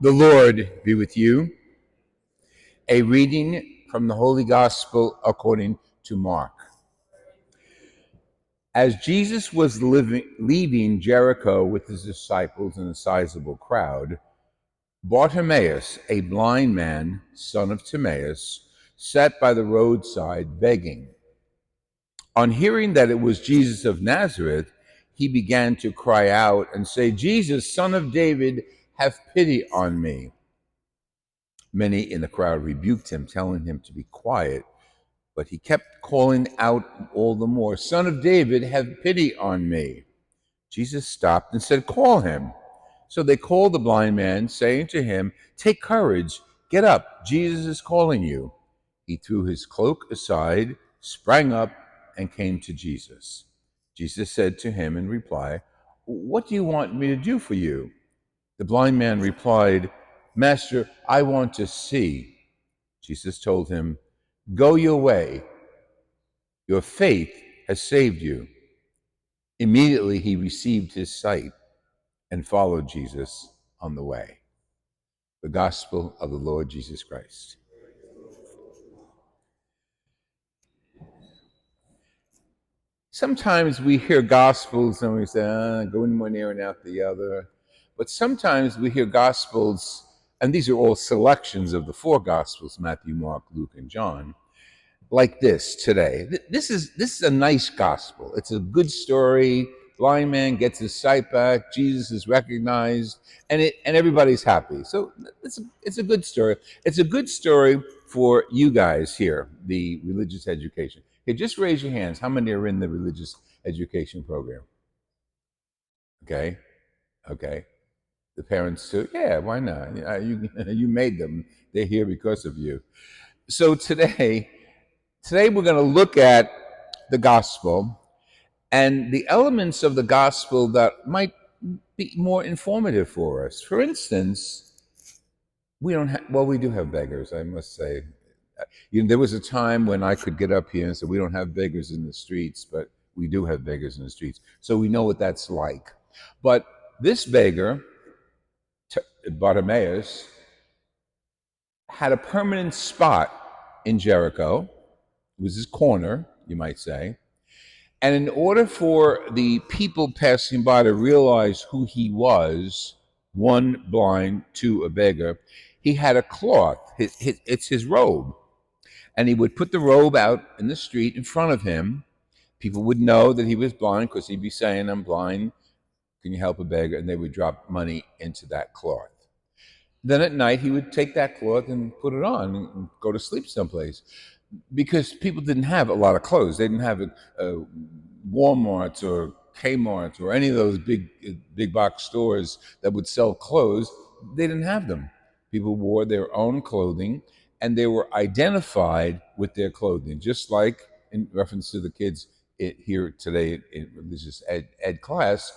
The Lord be with you. A reading from the Holy Gospel according to Mark. As Jesus was leaving Jericho with his disciples and a sizable crowd, Bartimaeus, a blind man, son of Timaeus, sat by the roadside begging. On hearing that it was Jesus of Nazareth, he began to cry out and say, "Jesus, son of David, have pity on me." Many in the crowd rebuked him, telling him to be quiet, but he kept calling out all the more, "Son of David, have pity on me." Jesus stopped and said, "Call him." So they called the blind man, saying to him, "Take courage, get up, Jesus is calling you." He threw his cloak aside, sprang up, and came to Jesus. Jesus said to him in reply, "What do you want me to do for you?" The blind man replied, "Master, I want to see." Jesus told him, "Go your way. Your faith has saved you." Immediately he received his sight and followed Jesus on the way. The Gospel of the Lord Jesus Christ. Sometimes we hear Gospels and we say, go in one ear and out the other. But sometimes we hear Gospels, and these are all selections of the four Gospels, Matthew, Mark, Luke, and John, like this today. This is a nice gospel. It's a good story. Blind man gets his sight back. Jesus is recognized, and everybody's happy. So it's a good story. It's a good story for you guys here, the religious education. Hey, just raise your hands. How many are in the religious education program? Okay, okay. The parents too. Yeah, why not? You made them. They're here because of you. So Today we're going to look at the gospel and the elements of the gospel that might be more informative for us. For instance, we do have beggars, I must say. There was a time when I could get up here and say, we don't have beggars in the streets, but we do have beggars in the streets. So we know what that's like. But this beggar, Bartimaeus, had a permanent spot in Jericho. It was his corner, you might say. And in order for the people passing by to realize who he was, one blind, two a beggar, he had a cloth. It's his robe. And he would put the robe out in the street in front of him. People would know that he was blind because he'd be saying, "I'm blind. Can you help a beggar?" And they would drop money into that cloth. Then at night, he would take that cloth and put it on and go to sleep someplace because people didn't have a lot of clothes. They didn't have Walmart or Kmart or any of those big box stores that would sell clothes. They didn't have them. People wore their own clothing, and they were identified with their clothing, just like in reference to the kids here today in religious ed class.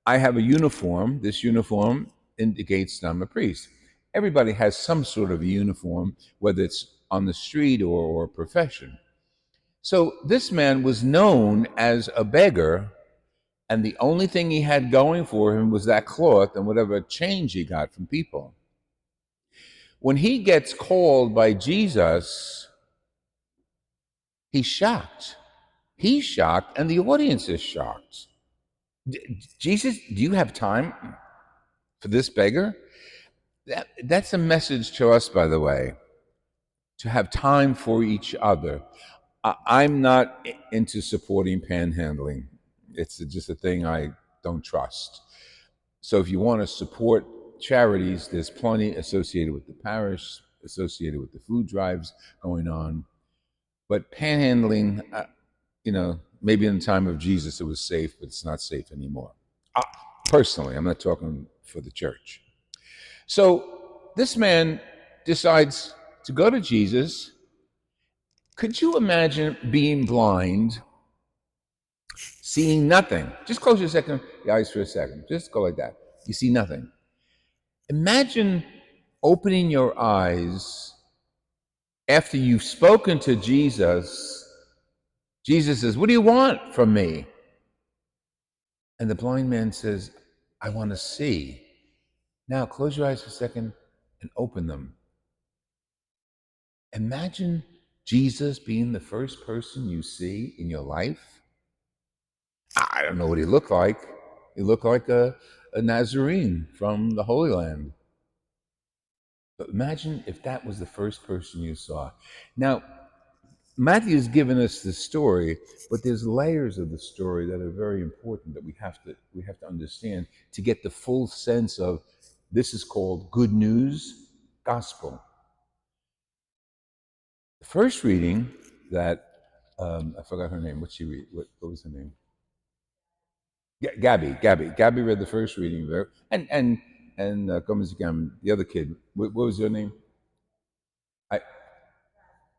I have a uniform. This uniform indicates that I'm a priest. Everybody has some sort of a uniform, whether it's on the street or a profession. So this man was known as a beggar, and the only thing he had going for him was that cloth and whatever change he got from people. When he gets called by Jesus, he's shocked. He's shocked, and the audience is shocked. Jesus, do you have time for this beggar? That's a message to us, by the way, to have time for each other. I'm not into supporting panhandling. It's just a thing I don't trust. So if you want to support charities, there's plenty associated with the parish, associated with the food drives going on. But panhandling, maybe in the time of Jesus it was safe, but it's not safe anymore. Personally, I'm not talking for the church. So this man decides to go to Jesus. Could you imagine being blind, seeing nothing? Just close your eyes for a second. Just go like that. You see nothing. Imagine opening your eyes after you've spoken to Jesus. Jesus says, "What do you want from me?" And the blind man says, "I want to see." Now close your eyes for a second and open them. Imagine Jesus being the first person you see in your life. I don't know what he looked like. He looked like a Nazarene from the Holy Land. But imagine if that was the first person you saw. Now, Matthew's given us the story, but there's layers of the story that are very important that we have to understand to get the full sense of this is called good news gospel. The first reading that I forgot her name. What she read? What was her name? Gabby read the first reading there, and Gomez Gam, the other kid. What was your name? I,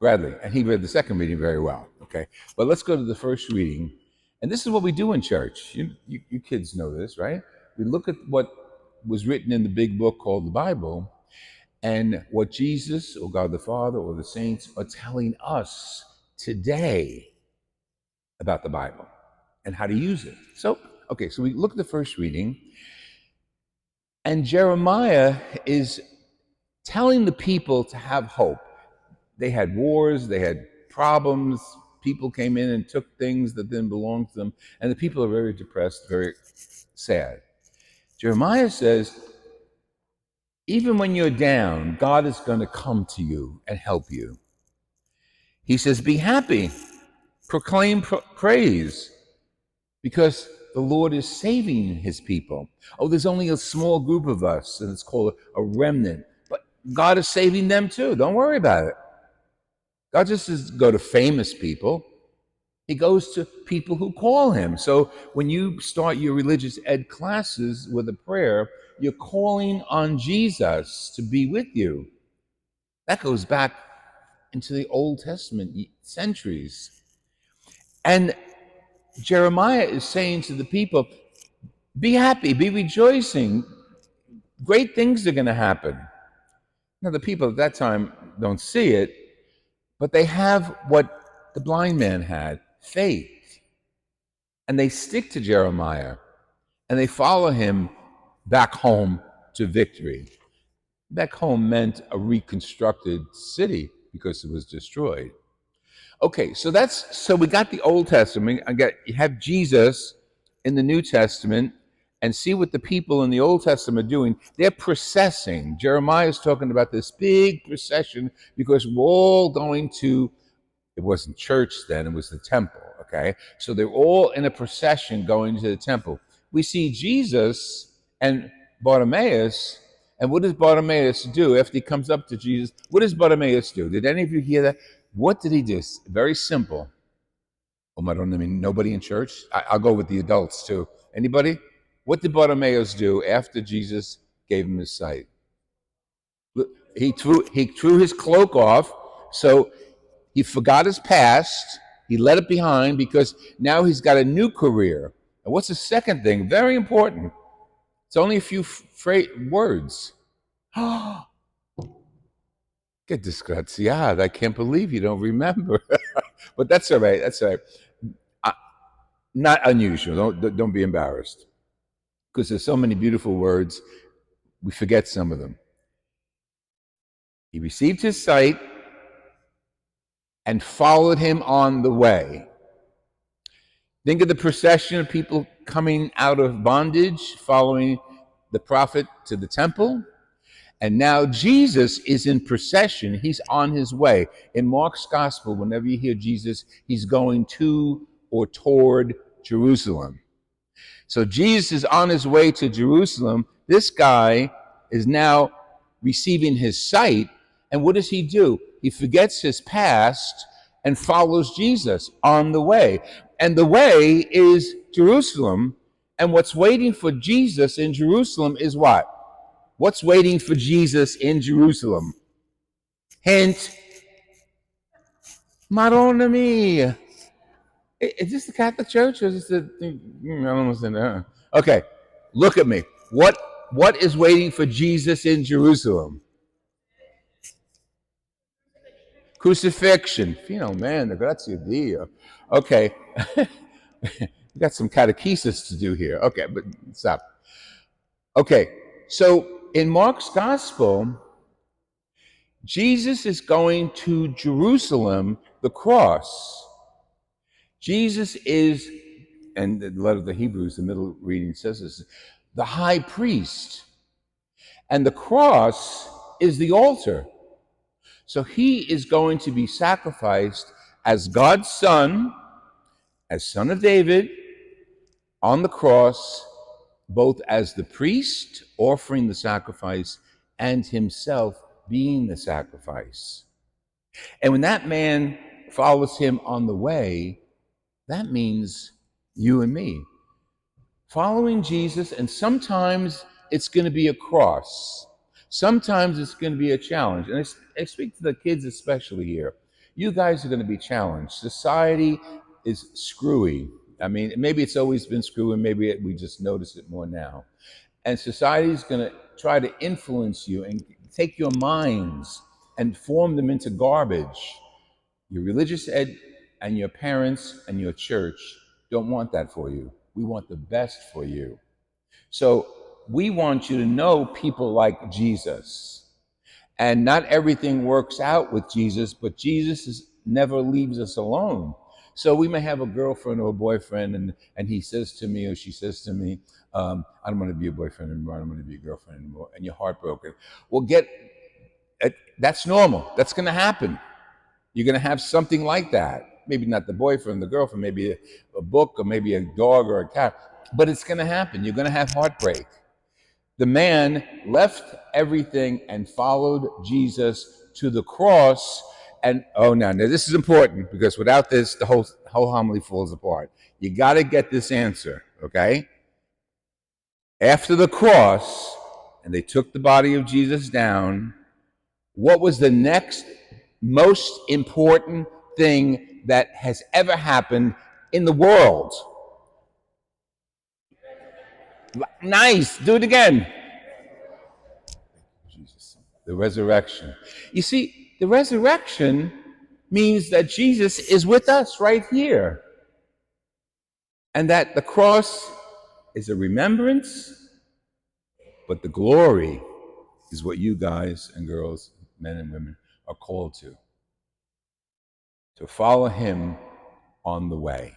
Bradley, and he read the second reading very well. Okay, but let's go to the first reading, and this is what we do in church. You kids know this, right? We look at what was written in the big book called the Bible, and what Jesus or God the Father or the saints are telling us today about the Bible and how to use it. So, okay, so we look at the first reading, and Jeremiah is telling the people to have hope. They had wars, they had problems, people came in and took things that didn't belong to them, and the people are very depressed, very sad. Jeremiah says, even when you're down, God is going to come to you and help you. He says, be happy, proclaim praise, because the Lord is saving his people. Oh, there's only a small group of us, and it's called a remnant, but God is saving them too. Don't worry about it. God just doesn't go to famous people. He goes to people who call him. So when you start your religious ed classes with a prayer, you're calling on Jesus to be with you. That goes back into the Old Testament centuries. And Jeremiah is saying to the people, be happy, be rejoicing. Great things are going to happen. Now, the people at that time don't see it, but they have what the blind man had, faith. And they stick to Jeremiah and they follow him back home to victory. Back home meant a reconstructed city because it was destroyed. Okay, so we got the Old Testament. You have Jesus in the New Testament, and see what the people in the Old Testament are doing. They're processing. Jeremiah is talking about this big procession because we're all going to, it wasn't church then, it was the temple, okay? So they're all in a procession going to the temple. We see Jesus and Bartimaeus, and what does Bartimaeus do after he comes up to Jesus? What does Bartimaeus do? Did any of you hear that? What did he do? Very simple. I don't mean nobody in church. I'll go with the adults too. Anybody? What did Bartimaeus do after Jesus gave him his sight? He threw his cloak off, so he forgot his past. He let it behind because now he's got a new career. And what's the second thing? Very important. It's only a few words. Che disgraziata. I can't believe you don't remember. But that's all right. That's all right. Not unusual. Don't be embarrassed. Because there's so many beautiful words, we forget some of them. He received his sight and followed him on the way. Think of the procession of people coming out of bondage, following the prophet to the temple. And now Jesus is in procession. He's on his way. In Mark's gospel, whenever you hear Jesus, he's going to or toward Jerusalem. So Jesus is on his way to Jerusalem. This guy is now receiving his sight. And what does he do? He forgets his past and follows Jesus on the way. And the way is Jerusalem. And what's waiting for Jesus in Jerusalem is what? What's waiting for Jesus in Jerusalem? Hint, Madonna mia. Is this the Catholic Church or is this the? I don't understand. Okay, look at me. What is waiting for Jesus in Jerusalem? Crucifixion. Man, grazie a Dio. Okay, we got some catechesis to do here. Okay, but stop. Okay, so in Mark's gospel, Jesus is going to Jerusalem, the cross. Jesus is, and the letter of the Hebrews, the middle reading says this, the high priest. And the cross is the altar. So he is going to be sacrificed as God's son, as son of David, on the cross, both as the priest offering the sacrifice and himself being the sacrifice. And when that man follows him on the way, that means you and me. Following Jesus, and sometimes it's going to be a cross. Sometimes it's going to be a challenge. And I speak to the kids especially here. You guys are going to be challenged. Society is screwy. I mean, maybe it's always been screwy, maybe we just notice it more now. And society is going to try to influence you and take your minds and form them into garbage. Your religious ed and your parents and your church don't want that for you. We want the best for you. So we want you to know people like Jesus. And not everything works out with Jesus, but never leaves us alone. So we may have a girlfriend or a boyfriend, and he says to me or she says to me, I don't want to be a boyfriend anymore, I don't want to be a girlfriend anymore, and you're heartbroken. Well, that's normal. That's going to happen. You're going to have something like that. Maybe not the boyfriend, the girlfriend, maybe a book or maybe a dog or a cat, but it's going to happen. You're going to have heartbreak. The man left everything and followed Jesus to the cross. And now this is important, because without this, the whole homily falls apart. You got to get this answer, okay? After the cross, and they took the body of Jesus down, what was the next most important thing that has ever happened in the world? Nice. Do it again. Jesus. The resurrection. You see, the resurrection means that Jesus is with us right here. And that the cross is a remembrance, but the glory is what you guys and girls, men and women, are called to follow him on the way.